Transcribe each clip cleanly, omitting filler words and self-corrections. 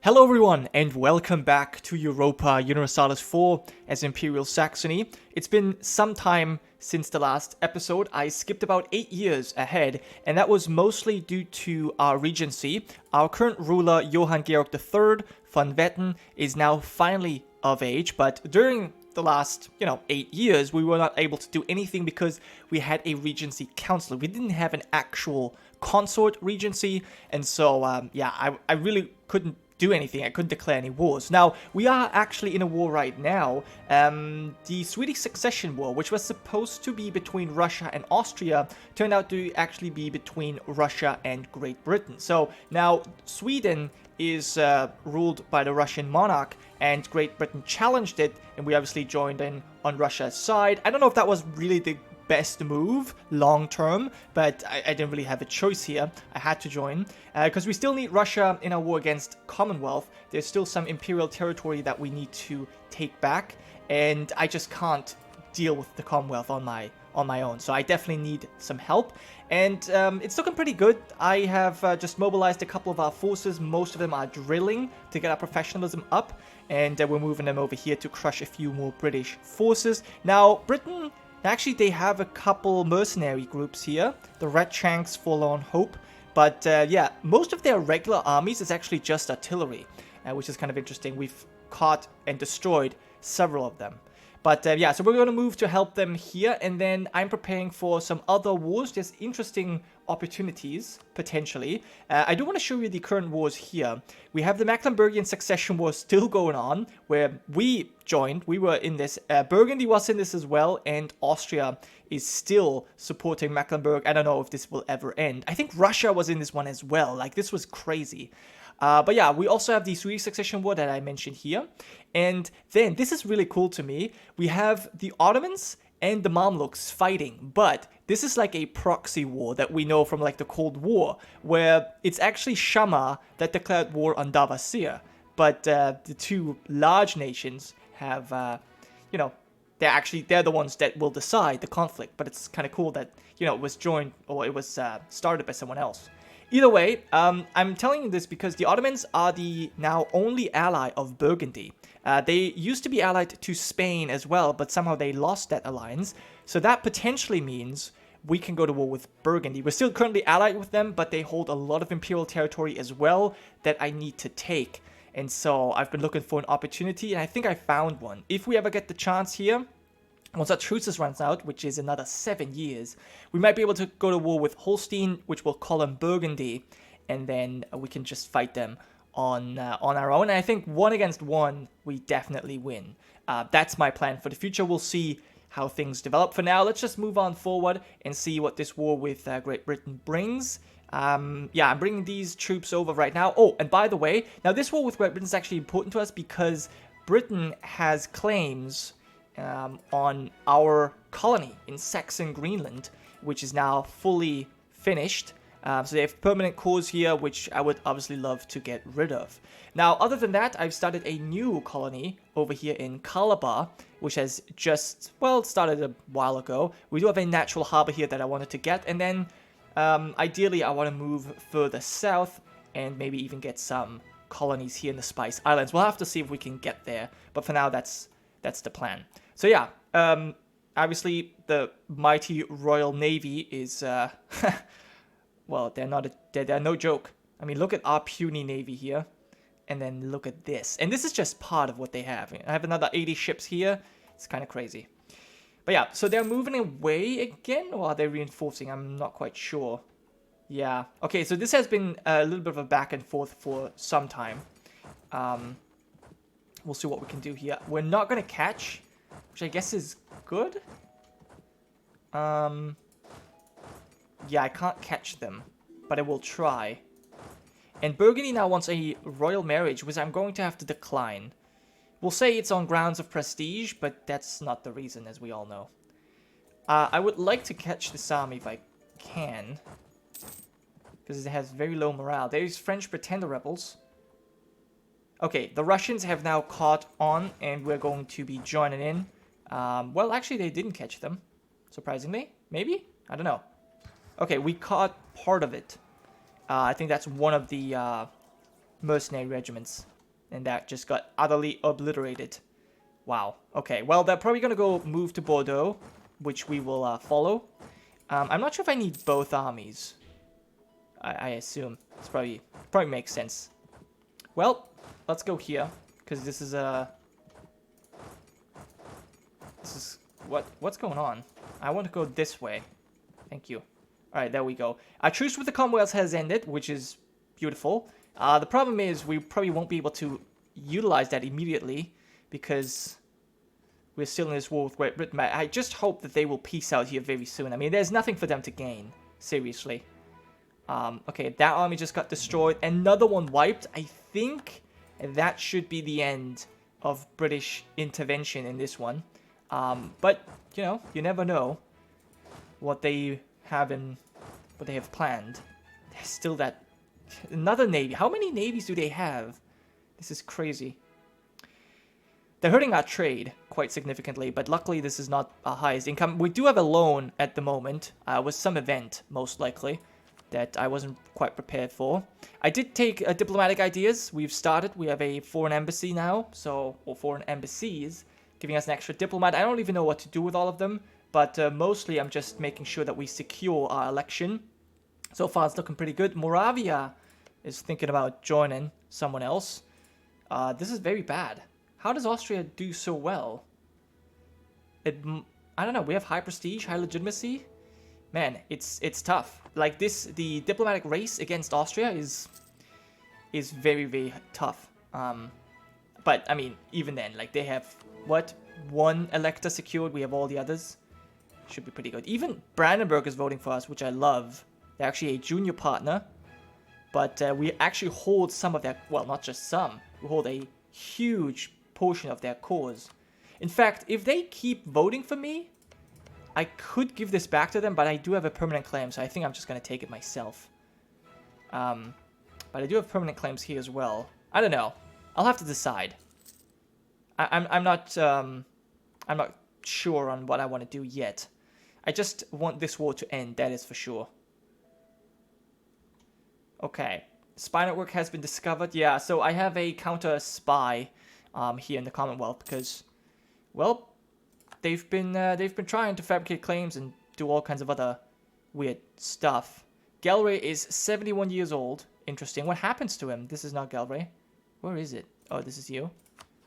Hello everyone, and welcome back to Europa Universalis 4 as Imperial Saxony. It's been some time since the last episode. I skipped about 8 years ahead, and that was mostly due to our regency. Our current ruler, Johann Georg III von Wetten, is now finally of age, but during the last, 8 years, we were not able to do anything because we had a regency council. We didn't have an actual consort regency, and so, I really couldn't do anything. I couldn't declare any wars. Now, we are actually in a war right now. The Swedish Succession War, which was supposed to be between Russia and Austria, turned out to actually be between Russia and Great Britain. So now Sweden is ruled by the Russian monarch, and Great Britain challenged it, and we obviously joined in on Russia's side. I don't know if that was really the best move long term, but I didn't really have a choice here. I had to join because we still need Russia in our war against Commonwealth. There's still some imperial territory that we need to take back, and I just can't deal with the Commonwealth on my own. So I definitely need some help, and it's looking pretty good. I have just mobilized a couple of our forces. Most of them are drilling to get our professionalism up, and we're moving them over here to crush a few more British forces. Now, Britain, actually, they have a couple mercenary groups here, the Red Shanks, Forlorn Hope, but most of their regular armies is actually just artillery, which is kind of interesting. We've caught and destroyed several of them. But so we're going to move to help them here, and then I'm preparing for some other wars. There's interesting opportunities, potentially. I do want to show you the current wars here. We have the Mecklenburgian Succession War still going on, where we joined. We were in this. Burgundy was in this as well, and Austria is still supporting Mecklenburg. I don't know if this will ever end. I think Russia was in this one as well. Like, this was crazy. But yeah, we also have the Swedish Succession War that I mentioned here. And then, this is really cool to me, we have the Ottomans and the Mamluks fighting, but this is like a proxy war that we know from like the Cold War, where it's actually Shammar that declared war on Davasir. But the two large nations have, they're the ones that will decide the conflict, but it's kind of cool that, it was joined, or it was started by someone else. Either way, I'm telling you this because the Ottomans are the now only ally of Burgundy. They used to be allied to Spain as well, but somehow they lost that alliance. So that potentially means we can go to war with Burgundy. We're still currently allied with them, but they hold a lot of imperial territory as well that I need to take. And so I've been looking for an opportunity, and I think I found one. If we ever get the chance here, once our truces runs out, which is another 7 years, we might be able to go to war with Holstein, which we'll call them Burgundy, and then we can just fight them on our own. And I think 1 against 1, we definitely win. That's my plan for the future. We'll see how things develop. For now, let's just move on forward and see what this war with Great Britain brings. I'm bringing these troops over right now. Oh, and by the way, now this war with Great Britain is actually important to us because Britain has claims on our colony in Saxon Greenland, which is now fully finished. So they have permanent cores here, which I would obviously love to get rid of. Now, other than that, I've started a new colony over here in Calabar, which has just, started a while ago. We do have a natural harbor here that I wanted to get, and then ideally I want to move further south and maybe even get some colonies here in the Spice Islands. We'll have to see if we can get there, but for now, that's the plan. So yeah, obviously the mighty Royal Navy is, they're no joke. I mean, look at our puny Navy here, and then look at this. And this is just part of what they have. I have another 80 ships here. It's kind of crazy. But yeah, so they're moving away again, or are they reinforcing? I'm not quite sure. Yeah. Okay, so this has been a little bit of a back and forth for some time. We'll see what we can do here. We're not going to catch, which I guess is good. Yeah, I can't catch them, but I will try. And Burgundy now wants a royal marriage, which I'm going to have to decline. We'll say it's on grounds of prestige, but that's not the reason, as we all know. I would like to catch this army if I can, because it has very low morale. There's French pretender rebels. Okay, the Russians have now caught on, and we're going to be joining in. Actually, they didn't catch them, surprisingly. Maybe? I don't know. Okay, we caught part of it. I think that's one of the mercenary regiments And that just got utterly obliterated. Wow. Okay, well, they're probably going to go move to Bordeaux, which we will follow. I'm not sure if I need both armies. I assume. It's probably makes sense. Well, let's go here, because this is what's going on? I want to go this way. Thank you. All right, there we go. Our truce with the Commonwealth has ended, which is beautiful. The problem is we probably won't be able to utilize that immediately because we're still in this war with Great Britain. I just hope that they will peace out here very soon. I mean, there's nothing for them to gain. Seriously. Okay, that army just got destroyed. Another one wiped. I think that should be the end of British intervention in this one. But, you know, you never know what they have planned. There's still that... Another navy. How many navies do they have? This is crazy. They're hurting our trade quite significantly, but luckily this is not our highest income. We do have a loan at the moment, with some event, most likely, that I wasn't quite prepared for. I did take diplomatic ideas. We've started. We have a foreign embassy now, or foreign embassies, giving us an extra diplomat. I don't even know what to do with all of them, but mostly I'm just making sure that we secure our election. So far it's looking pretty good. Moravia is thinking about joining someone else. This is very bad. How does Austria do so well? I don't know. We have high prestige, high legitimacy. Man, it's tough. Like the diplomatic race against Austria is very, very tough. But I mean, even then, like they have what, one elector secured. We have all the others. Should be pretty good. Even Brandenburg is voting for us, which I love. They're actually a junior partner, but we actually hold some of their. Well, not just some. We hold a huge portion of their cause. In fact, if they keep voting for me, I could give this back to them, but I do have a permanent claim, so I think I'm just going to take it myself. But I do have permanent claims here as well. I don't know. I'll have to decide. I'm not sure on what I want to do yet. I just want this war to end, that is for sure. Okay. Spy network has been discovered. Yeah, so I have a counter spy here in the Commonwealth because, well, they've been trying to fabricate claims and do all kinds of other weird stuff. Galway is 71 years old. Interesting. What happens to him? This is not Galway. Where is it? Oh, this is you.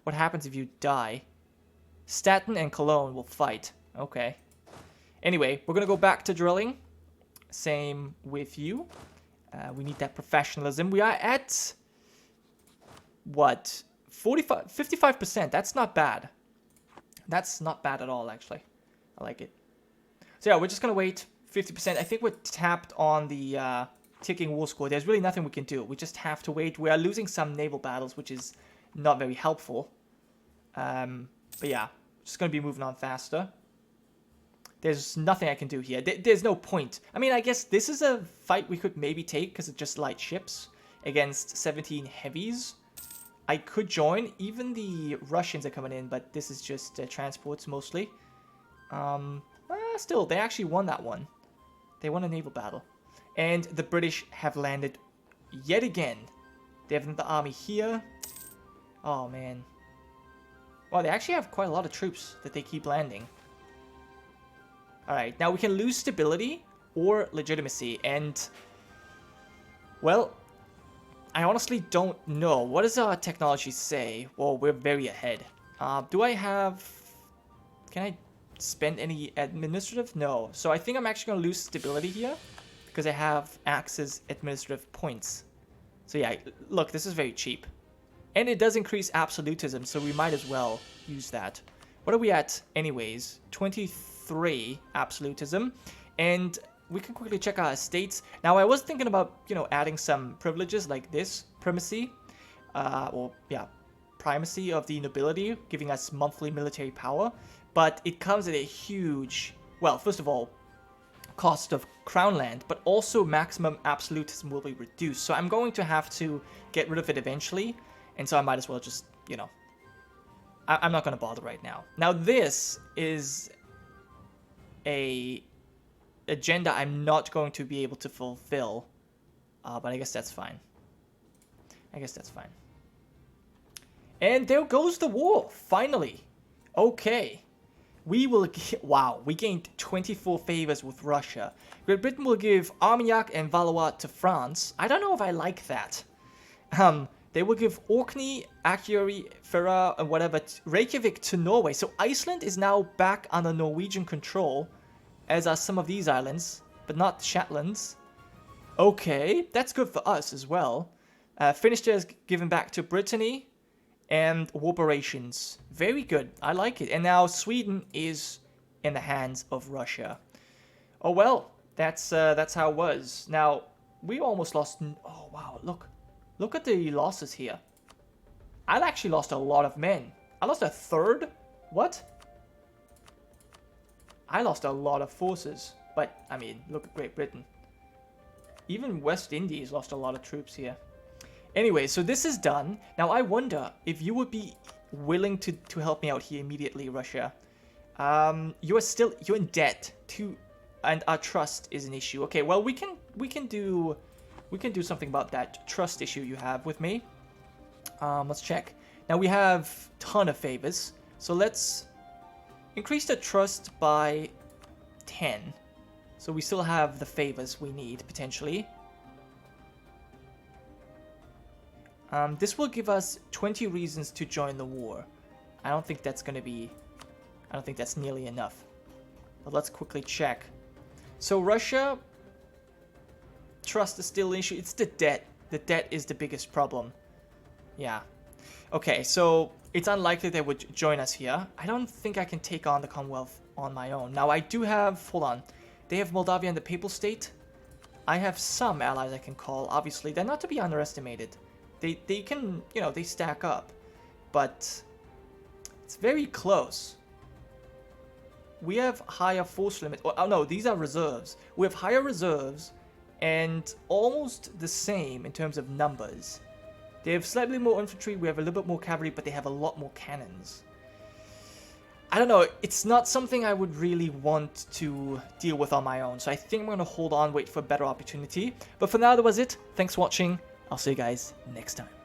What happens if you die? Stettin and Cologne will fight. Okay. Anyway, we're gonna go back to drilling. Same with you. We need that professionalism. We are at what? 55%. That's not bad. That's not bad at all, actually. I like it. So yeah, we're just gonna wait 50%. I think we're tapped on the ticking war score. There's really nothing we can do. We just have to wait. We are losing some naval battles, which is not very helpful. But yeah, just gonna be moving on faster. There's nothing I can do here. There's no point. I mean, I guess this is a fight we could maybe take because it's just light ships against 17 heavies. I could join. Even the Russians are coming in, but this is just transports mostly. Still, they actually won that one. They won a naval battle. And the British have landed yet again. They have another army here. Oh, man. Well, they actually have quite a lot of troops that they keep landing. Alright, now we can lose stability or legitimacy, and, well, I honestly don't know. What does our technology say? Well, we're very ahead. Do I have... Can I spend any administrative? No. So I think I'm actually going to lose stability here because I have Axis administrative points. So yeah, look, this is very cheap. And it does increase absolutism, so we might as well use that. What are we at anyways? 23 absolutism. And we can quickly check our estates. Now, I was thinking about, you know, adding some privileges like this. Primacy. Primacy of the nobility, giving us monthly military power. But it comes at a huge, well, first of all, cost of crown land, but also maximum absolutism will be reduced. So I'm going to have to get rid of it eventually. And so I might as well just, you know, I'm not going to bother right now. Now, this is a agenda I'm not going to be able to fulfill, but I guess that's fine. And there goes the war, finally. Okay. We will... Wow, we gained 24 favors with Russia. Great Britain will give Armagnac and Valois to France. I don't know if I like that. They will give Orkney, Akureyri, Ferrar, and whatever, Reykjavik to Norway. So Iceland is now back under Norwegian control, as are some of these islands, but not Shetlands. Okay, that's good for us as well. Finisterre is given back to Brittany, and war operations. Very good, I like it. And now Sweden is in the hands of Russia. Oh well, that's how it was. Now, we almost lost... Oh wow, look at the losses here. I actually lost a lot of men. I lost a third? What? I lost a lot of forces. But, I mean, look at Great Britain. Even West Indies lost a lot of troops here. Anyway, so this is done. Now, I wonder if you would be willing to help me out here immediately, Russia. You're in debt to... And our trust is an issue. Okay, well, we can do something about that trust issue you have with me. Let's check. Now we have a ton of favors, so let's increase the trust by 10. So we still have the favors we need potentially. This will give us 20 reasons to join the war. I don't think that's nearly enough. But let's quickly check. So Russia, trust is still an issue. It's the debt. The debt is the biggest problem. Yeah. Okay, so it's unlikely they would join us here. I don't think I can take on the Commonwealth on my own. Now I do have, hold on. They have Moldavia and the Papal State. I have some allies I can call. Obviously, they're not to be underestimated. They can, you know, they stack up. But it's very close. We have higher force limit. Oh no, these are reserves. We have higher reserves and almost the same in terms of numbers. They have slightly more infantry, we have a little bit more cavalry, but they have a lot more cannons. I don't know, it's not something I would really want to deal with on my own, so I think I'm going to hold on, wait for a better opportunity. But for now, that was it. Thanks for watching. I'll see you guys next time.